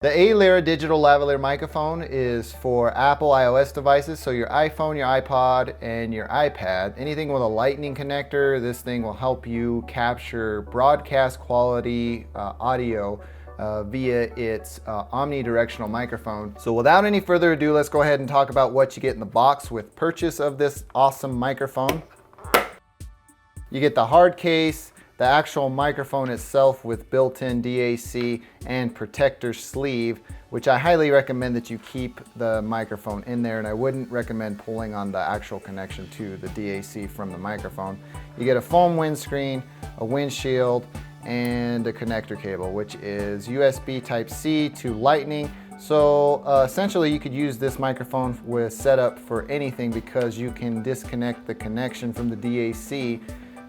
The Lyra Digital Lavalier microphone is for Apple iOS devices, so your iPhone, your iPod, and your iPad. Anything with a lightning connector, this thing will help you capture broadcast quality audio via its omnidirectional microphone. So without any further ado, let's go ahead and talk about what you get in the box with purchase of this awesome microphone. You get the hard case, the actual microphone itself with built-in DAC and protector sleeve, which I highly recommend that you keep the microphone in there, and I wouldn't recommend pulling on the actual connection to the DAC from the microphone. You get a foam windscreen, a windshield, and a connector cable, which is USB Type-C to Lightning. So essentially you could use this microphone with setup for anything because you can disconnect the connection from the DAC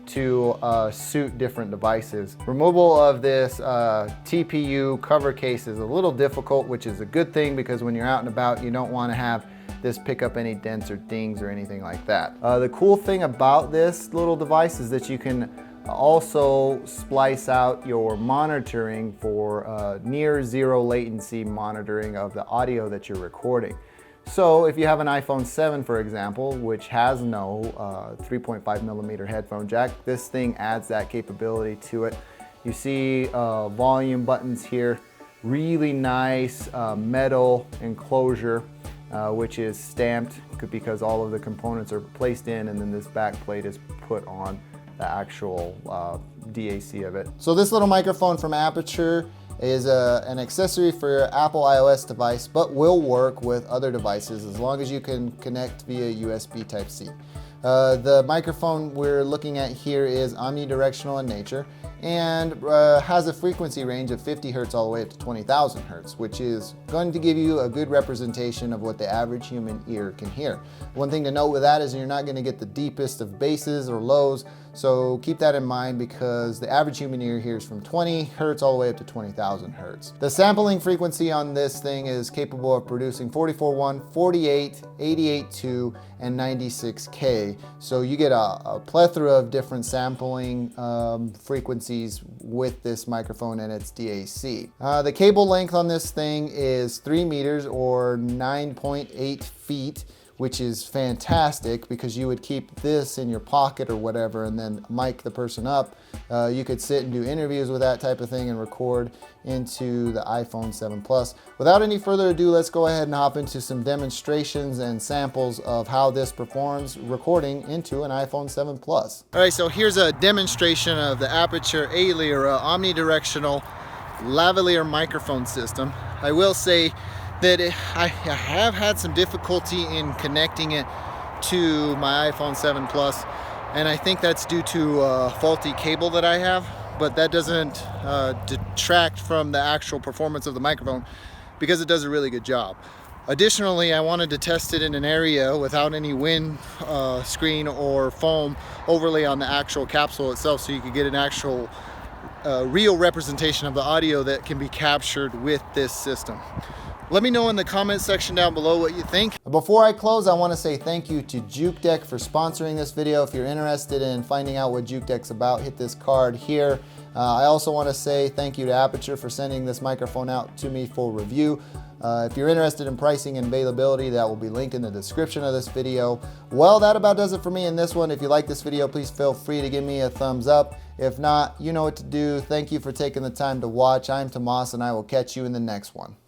to suit different devices. Removal of this TPU cover case is a little difficult, which is a good thing because when you're out and about, you don't want to have this pick up any dents or dings or anything like that. The cool thing about this little device is that you can also splice out your monitoring for near zero latency monitoring of the audio that you're recording. So if you have an iPhone 7, for example, which has no 3.5mm headphone jack, this thing adds that capability to it. You see volume buttons here, really nice metal enclosure, which is stamped because all of the components are placed in, and then this back plate is put on the actual DAC of it. So this little microphone from Aputure is an accessory for your Apple iOS device, but will work with other devices as long as you can connect via USB Type-C. The microphone we're looking at here is omnidirectional in nature and has a frequency range of 50 Hertz all the way up to 20,000 Hertz, which is going to give you a good representation of what the average human ear can hear. One thing to note with that is you're not going to get the deepest of basses or lows, so keep that in mind because the average human ear hears from 20 Hertz all the way up to 20,000 Hertz. The sampling frequency on this thing is capable of producing 44.1, 48, 88.2, and 96K. So you get a plethora of different sampling frequencies with this microphone and its DAC. The cable length on this thing is 3 meters or 9.8 feet, which is fantastic because you would keep this in your pocket or whatever and then mic the person up. You could sit and do interviews with that type of thing and record into the iPhone 7 Plus. Without any further ado, let's go ahead and hop into some demonstrations and samples of how this performs recording into an iPhone 7 Plus. All right, so here's a demonstration of the Aputure A.Lyra omnidirectional lavalier microphone system. I will say that I have had some difficulty in connecting it to my iPhone 7 Plus, and I think that's due to a faulty cable that I have, but that doesn't detract from the actual performance of the microphone because it does a really good job. Additionally, I wanted to test it in an area without any wind screen or foam overlay on the actual capsule itself, so you could get an actual real representation of the audio that can be captured with this system. Let me know in the comment section down below what you think. Before I close, I want to say thank you to JukeDeck for sponsoring this video. If you're interested in finding out what JukeDeck's about, hit this card here. I also want to say thank you to Aputure for sending this microphone out to me for review. If you're interested in pricing and availability, that will be linked in the description of this video. Well, that about does it for me in this one. If you like this video, please feel free to give me a thumbs up. If not, you know what to do. Thank you for taking the time to watch. I'm Tomas, and I will catch you in the next one.